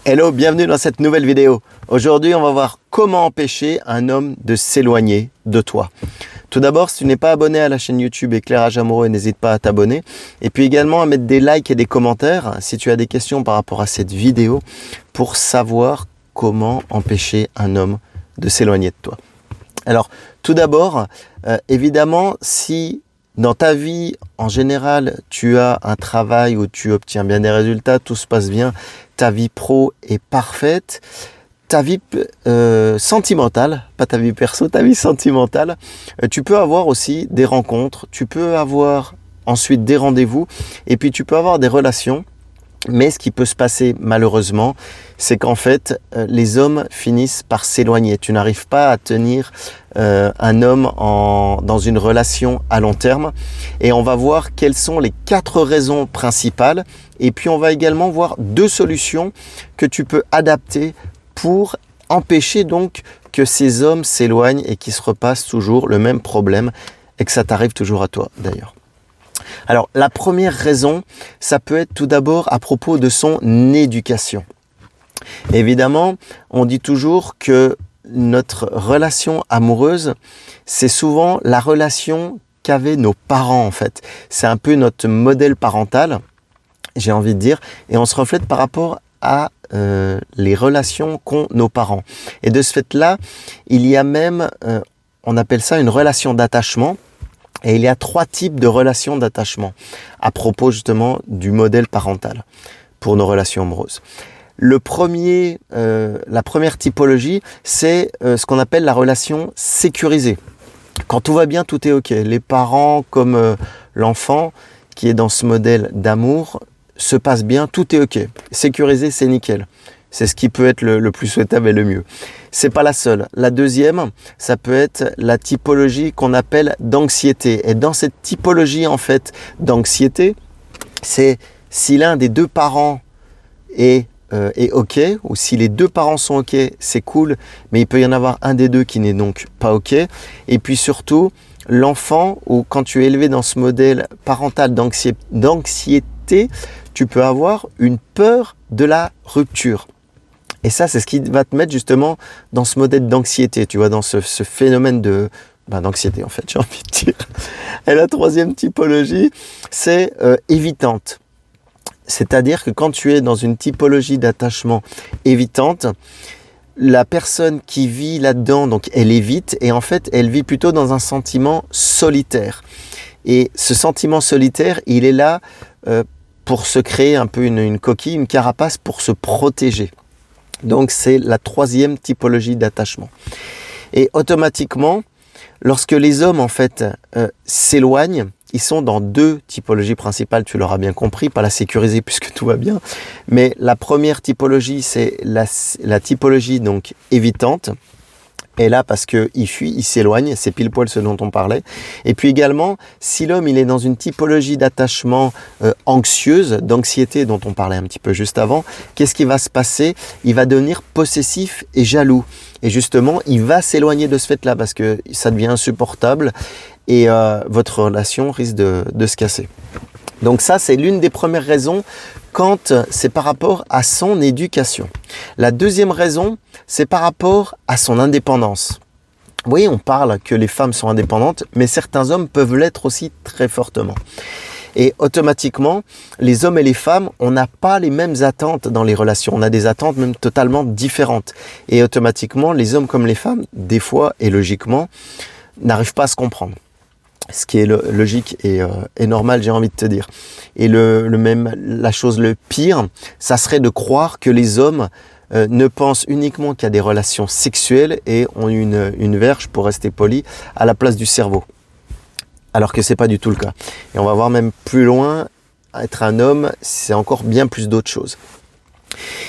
Hello, bienvenue dans cette nouvelle vidéo. Aujourd'hui, on va voir comment empêcher un homme de s'éloigner de toi. Tout d'abord, si tu n'es pas abonné à la chaîne YouTube Éclairage Amoureux, n'hésite pas à t'abonner. Et puis également à mettre des likes et des commentaires si tu as des questions par rapport à cette vidéo pour savoir comment empêcher un homme de s'éloigner de toi. Alors, tout d'abord, évidemment, si dans ta vie, en général, tu as un travail où tu obtiens bien des résultats, tout se passe bien, ta vie pro est parfaite, ta vie sentimentale, pas ta vie perso, ta vie sentimentale, tu peux avoir aussi des rencontres, tu peux avoir ensuite des rendez-vous, et puis tu peux avoir des relations. Mais ce qui peut se passer malheureusement, c'est qu'en fait, les hommes finissent par s'éloigner. Tu n'arrives pas à tenir un homme dans une relation à long terme. Et on va voir quelles sont les 4 raisons principales. Et puis on va également voir 2 solutions que tu peux adapter pour empêcher donc que ces hommes s'éloignent et qu'ils se repassent toujours le même problème et que ça t'arrive toujours à toi d'ailleurs. Alors, la première raison, ça peut être tout d'abord à propos de son éducation. Évidemment, on dit toujours que notre relation amoureuse, c'est souvent la relation qu'avaient nos parents en fait. C'est un peu notre modèle parental, j'ai envie de dire, et on se reflète par rapport à les relations qu'ont nos parents. Et de ce fait-là, il y a même, on appelle ça une relation d'attachement. Et il y a 3 types de relations d'attachement à propos justement du modèle parental pour nos relations amoureuses. La première typologie, c'est ce qu'on appelle la relation sécurisée. Quand tout va bien, tout est OK. Les parents comme l'enfant qui est dans ce modèle d'amour se passe bien, tout est OK. Sécurisé, c'est nickel. C'est ce qui peut être le plus souhaitable et le mieux. C'est pas la seule. La deuxième, ça peut être la typologie qu'on appelle d'anxiété. Et dans cette typologie en fait d'anxiété, c'est si l'un des 2 parents est OK, ou si les 2 parents sont OK, c'est cool, mais il peut y en avoir un des 2 qui n'est donc pas OK. Et puis surtout, l'enfant, ou quand tu es élevé dans ce modèle parental d'anxiété, tu peux avoir une peur de la rupture. Et ça, c'est ce qui va te mettre justement dans ce modèle d'anxiété, tu vois, dans ce phénomène d'anxiété en fait, j'ai envie de dire. Et la 3e typologie, c'est évitante. C'est-à-dire que quand tu es dans une typologie d'attachement évitante, la personne qui vit là-dedans, donc elle évite, et en fait, elle vit plutôt dans un sentiment solitaire. Et ce sentiment solitaire, il est là pour se créer un peu une coquille, une carapace pour se protéger. Donc c'est la 3e typologie d'attachement. Et automatiquement, lorsque les hommes en fait s'éloignent, ils sont dans 2 typologies principales, tu l'auras bien compris, pas la sécurisée puisque tout va bien, mais la première typologie c'est la typologie donc évitante. Et là, parce qu'il fuit, il s'éloigne, c'est pile poil ce dont on parlait. Et puis également, si l'homme il est dans une typologie d'attachement anxieuse, d'anxiété dont on parlait un petit peu juste avant, qu'est-ce qui va se passer? Il va devenir possessif et jaloux. Et justement, il va s'éloigner de ce fait-là parce que ça devient insupportable et votre relation risque de se casser. Donc ça, c'est l'une des premières raisons quand c'est par rapport à son éducation. La 2e raison, c'est par rapport à son indépendance. Oui, on parle que les femmes sont indépendantes, mais certains hommes peuvent l'être aussi très fortement. Et automatiquement, les hommes et les femmes, on n'a pas les mêmes attentes dans les relations. On a des attentes même totalement différentes. Et automatiquement, les hommes comme les femmes, des fois et logiquement, n'arrivent pas à se comprendre. Ce qui est logique et normal, j'ai envie de te dire. Et la chose le pire, ça serait de croire que les hommes ne pensent uniquement qu'à des relations sexuelles et ont une verge, pour rester poli, à la place du cerveau. Alors que c'est pas du tout le cas. Et on va voir même plus loin, être un homme, c'est encore bien plus d'autres choses.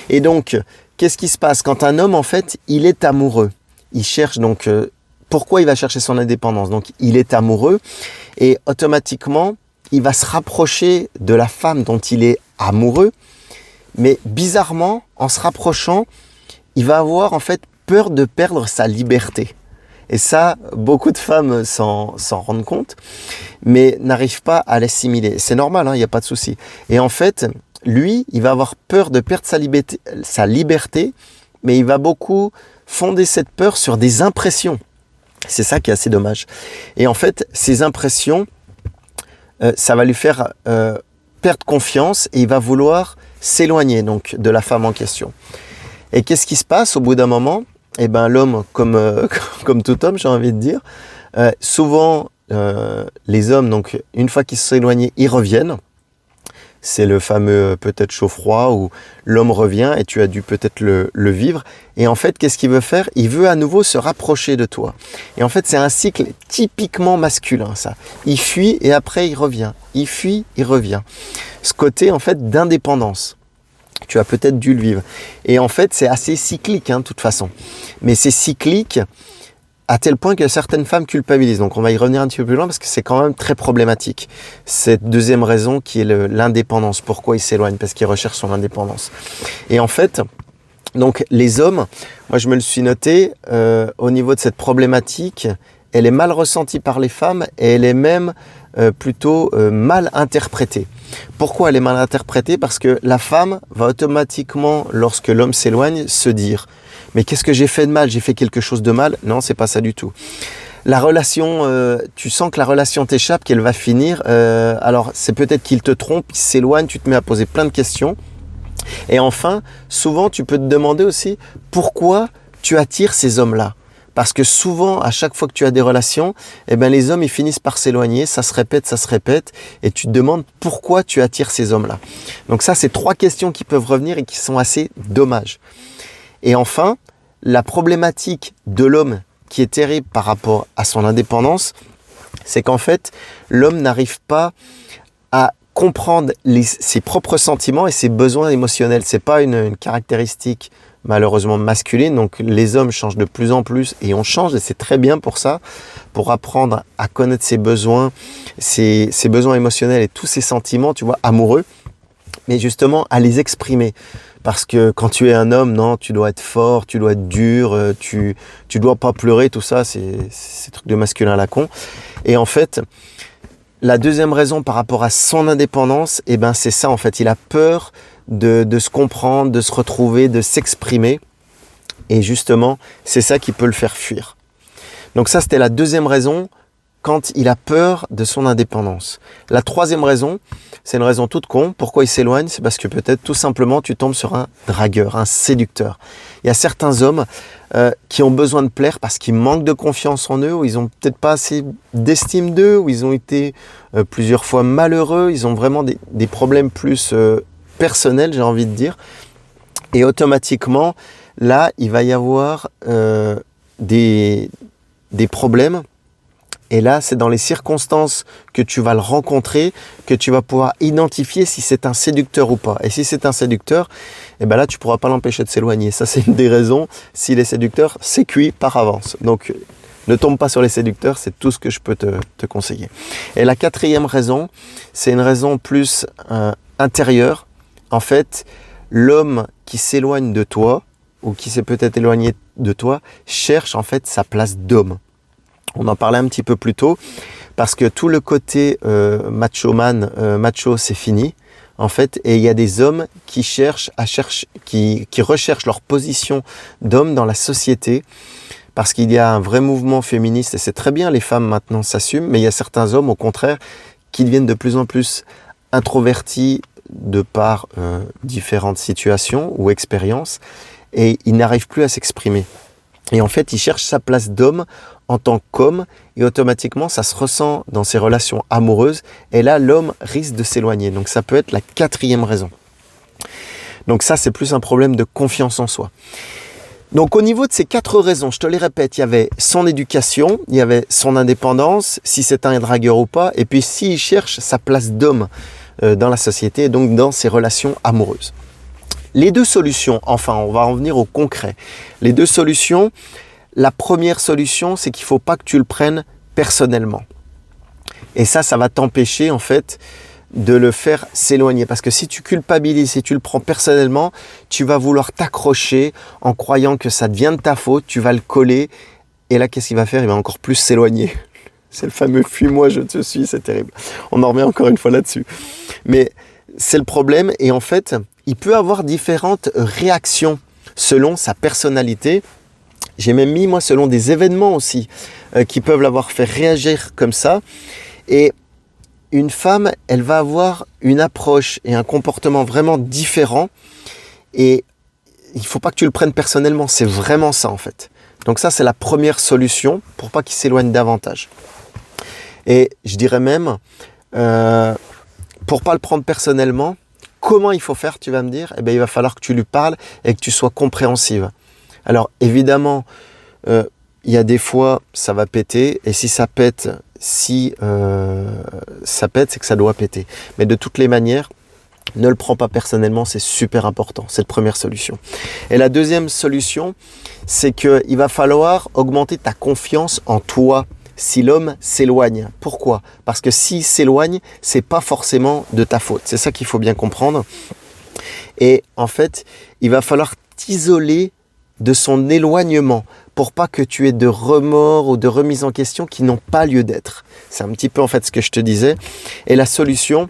Et donc, qu'est-ce qui se passe quand un homme, en fait, il est amoureux? Il cherche donc... Pourquoi il va chercher son indépendance? Donc, il est amoureux et automatiquement, il va se rapprocher de la femme dont il est amoureux. Mais bizarrement, en se rapprochant, il va avoir en fait peur de perdre sa liberté. Et ça, beaucoup de femmes s'en rendent compte, mais n'arrivent pas à l'assimiler. C'est normal, il n'y a pas de souci. Et en fait, lui, il va avoir peur de perdre sa liberté, mais il va beaucoup fonder cette peur sur des impressions. C'est ça qui est assez dommage. Et en fait, ces impressions, ça va lui faire perdre confiance et il va vouloir s'éloigner donc de la femme en question. Et qu'est-ce qui se passe au bout d'un moment? Eh ben, l'homme, comme tout homme, j'ai envie de dire, souvent les hommes, donc une fois qu'ils se sont éloignés, ils reviennent. C'est le fameux peut-être chaud-froid où l'homme revient et tu as dû peut-être le vivre. Et en fait, qu'est-ce qu'il veut faire? Il veut à nouveau se rapprocher de toi. Et en fait, c'est un cycle typiquement masculin, ça. Il fuit et après il revient. Il fuit, il revient. Ce côté, en fait, d'indépendance. Tu as peut-être dû le vivre. Et en fait, c'est assez cyclique, de toute façon. Mais c'est cyclique à tel point que certaines femmes culpabilisent. Donc on va y revenir un petit peu plus loin parce que c'est quand même très problématique. Cette deuxième raison qui est l'indépendance. Pourquoi ils s'éloignent? Parce qu'ils recherchent son indépendance. Et en fait, donc les hommes, moi je me le suis noté, au niveau de cette problématique, elle est mal ressentie par les femmes et elle est même plutôt mal interprétée. Pourquoi elle est mal interprétée? Parce que la femme va automatiquement, lorsque l'homme s'éloigne, se dire « Mais qu'est-ce que j'ai fait de mal? J'ai fait quelque chose de mal ?» Non, c'est pas ça du tout. La relation, tu sens que la relation t'échappe, qu'elle va finir. Alors, c'est peut-être qu'il te trompe, il s'éloigne, tu te mets à poser plein de questions. Et enfin, souvent, tu peux te demander aussi pourquoi tu attires ces hommes-là. Parce que souvent, à chaque fois que tu as des relations, eh ben, les hommes ils finissent par s'éloigner, ça se répète, et tu te demandes pourquoi tu attires ces hommes-là. Donc ça, c'est 3 questions qui peuvent revenir et qui sont assez dommages. Et enfin, la problématique de l'homme qui est terrible par rapport à son indépendance, c'est qu'en fait, l'homme n'arrive pas à comprendre ses propres sentiments et ses besoins émotionnels. C'est pas une caractéristique malheureusement masculine, donc les hommes changent de plus en plus et on change et c'est très bien pour ça, pour apprendre à connaître ses besoins, ses besoins émotionnels et tous ses sentiments, tu vois, amoureux, mais justement à les exprimer. Parce que quand tu es un homme, non, tu dois être fort, tu dois être dur, tu dois pas pleurer, tout ça, c'est trucs de masculin à la con. Et en fait, la deuxième raison par rapport à son indépendance, eh ben c'est ça en fait, il a peur de se comprendre, de se retrouver, de s'exprimer. Et justement, c'est ça qui peut le faire fuir. Donc ça, c'était la deuxième raison quand il a peur de son indépendance. La troisième raison, c'est une raison toute con. Pourquoi il s'éloigne? C'est parce que peut-être tout simplement tu tombes sur un dragueur, un séducteur. Il y a certains hommes qui ont besoin de plaire parce qu'ils manquent de confiance en eux, ou ils ont peut-être pas assez d'estime d'eux, ou ils ont été plusieurs fois malheureux, ils ont vraiment des problèmes plus personnels, j'ai envie de dire. Et automatiquement, là, il va y avoir des problèmes. Et là, c'est dans les circonstances que tu vas le rencontrer, que tu vas pouvoir identifier si c'est un séducteur ou pas. Et si c'est un séducteur, eh ben là, tu ne pourras pas l'empêcher de s'éloigner. Ça, c'est une des raisons. S'il est séducteur, c'est cuit par avance. Donc, ne tombe pas sur les séducteurs, c'est tout ce que je peux te conseiller. Et la quatrième raison, c'est une raison plus intérieure. En fait, l'homme qui s'éloigne de toi, ou qui s'est peut-être éloigné de toi, cherche en fait sa place d'homme. On en parlait un petit peu plus tôt, parce que tout le côté macho, c'est fini, en fait, et il y a des hommes qui recherchent leur position d'homme dans la société, parce qu'il y a un vrai mouvement féministe, et c'est très bien, les femmes maintenant s'assument, mais il y a certains hommes, au contraire, qui deviennent de plus en plus introvertis de par différentes situations ou expériences, et ils n'arrivent plus à s'exprimer. Et en fait, il cherche sa place d'homme en tant qu'homme, et automatiquement, ça se ressent dans ses relations amoureuses, et là, l'homme risque de s'éloigner. Donc ça peut être la quatrième raison. Donc ça, c'est plus un problème de confiance en soi. Donc au niveau de ces 4 raisons, je te les répète, il y avait son éducation, il y avait son indépendance, si c'est un dragueur ou pas, et puis s'il cherche sa place d'homme dans la société, et donc dans ses relations amoureuses. Les 2 solutions, enfin, on va en venir au concret. Les 2 solutions, la première solution, c'est qu'il ne faut pas que tu le prennes personnellement. Et ça va t'empêcher, en fait, de le faire s'éloigner. Parce que si tu culpabilises, si tu le prends personnellement, tu vas vouloir t'accrocher en croyant que ça devient de ta faute, tu vas le coller. Et là, qu'est-ce qu'il va faire? Il va encore plus s'éloigner. C'est le fameux « fuis-moi, je te suis », c'est terrible. On en revient encore une fois là-dessus. Mais c'est le problème. Et en fait, il peut avoir différentes réactions selon sa personnalité. J'ai même mis, moi, selon des événements aussi qui peuvent l'avoir fait réagir comme ça. Et une femme, elle va avoir une approche et un comportement vraiment différent. Et il ne faut pas que tu le prennes personnellement. C'est vraiment ça, en fait. Donc ça, c'est la première solution pour pas qu'il s'éloigne davantage. Et je dirais même, pour pas le prendre personnellement, comment il faut faire, tu vas me dire? Eh bien, il va falloir que tu lui parles et que tu sois compréhensive. Alors, évidemment, il y a des fois, ça va péter. Et si ça pète, c'est que ça doit péter. Mais de toutes les manières, ne le prends pas personnellement, c'est super important. C'est la première solution. Et la deuxième solution, c'est qu'il va falloir augmenter ta confiance en toi si l'homme s'éloigne. Pourquoi? Parce que s'il s'éloigne, c'est pas forcément de ta faute. C'est ça qu'il faut bien comprendre. Et en fait, il va falloir t'isoler de son éloignement pour pas que tu aies de remords ou de remise en question qui n'ont pas lieu d'être. C'est un petit peu en fait ce que je te disais. Et la solution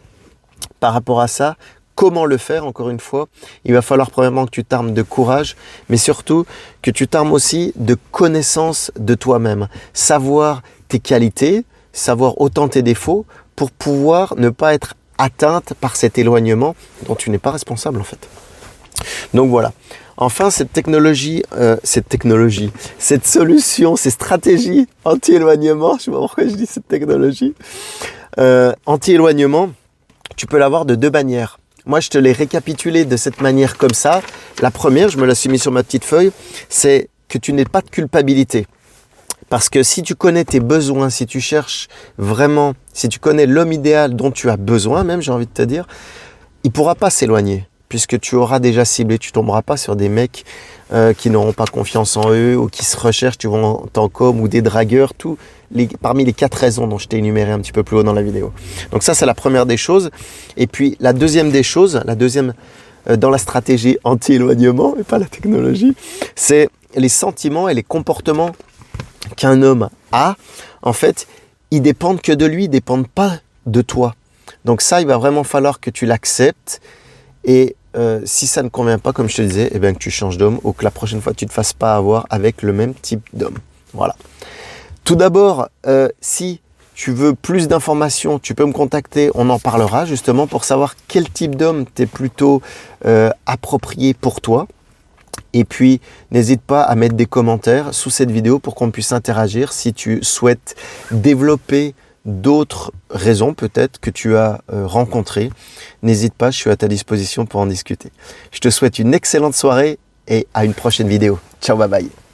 par rapport à ça, comment le faire, encore une fois, il va falloir premièrement que tu t'armes de courage, mais surtout que tu t'armes aussi de connaissance de toi-même. Savoir tes qualités, savoir autant tes défauts pour pouvoir ne pas être atteinte par cet éloignement dont tu n'es pas responsable en fait. Donc voilà. Enfin, cette solution, ces stratégies anti-éloignement, je ne sais pas pourquoi je dis cette technologie, anti-éloignement, tu peux l'avoir de deux manières. Moi, je te l'ai récapitulé de cette manière comme ça. La première, je me la suis mis sur ma petite feuille, c'est que tu n'aies pas de culpabilité. Parce que si tu connais tes besoins, si tu cherches vraiment, si tu connais l'homme idéal dont tu as besoin, même j'ai envie de te dire, il ne pourra pas s'éloigner. Puisque tu auras déjà ciblé, tu ne tomberas pas sur des mecs qui n'auront pas confiance en eux ou qui se recherchent, tu vois, en tant qu'homme ou des dragueurs, parmi les 4 raisons dont je t'ai énuméré un petit peu plus haut dans la vidéo. Donc ça, c'est la première des choses. Et puis la deuxième des choses, dans la stratégie anti-éloignement, et pas la technologie, c'est les sentiments et les comportements qu'un homme a. En fait, ils dépendent que de lui, ils ne dépendent pas de toi. Donc ça, il va vraiment falloir que tu l'acceptes. Et si ça ne convient pas, comme je te disais, eh bien que tu changes d'homme ou que la prochaine fois, tu ne te fasses pas avoir avec le même type d'homme. Voilà. Tout d'abord, si tu veux plus d'informations, tu peux me contacter. On en parlera justement pour savoir quel type d'homme t'es plutôt approprié pour toi. Et puis, n'hésite pas à mettre des commentaires sous cette vidéo pour qu'on puisse interagir si tu souhaites développer d'autres raisons peut-être que tu as rencontrées. N'hésite pas, je suis à ta disposition pour en discuter. Je te souhaite une excellente soirée et à une prochaine vidéo. Ciao, bye bye.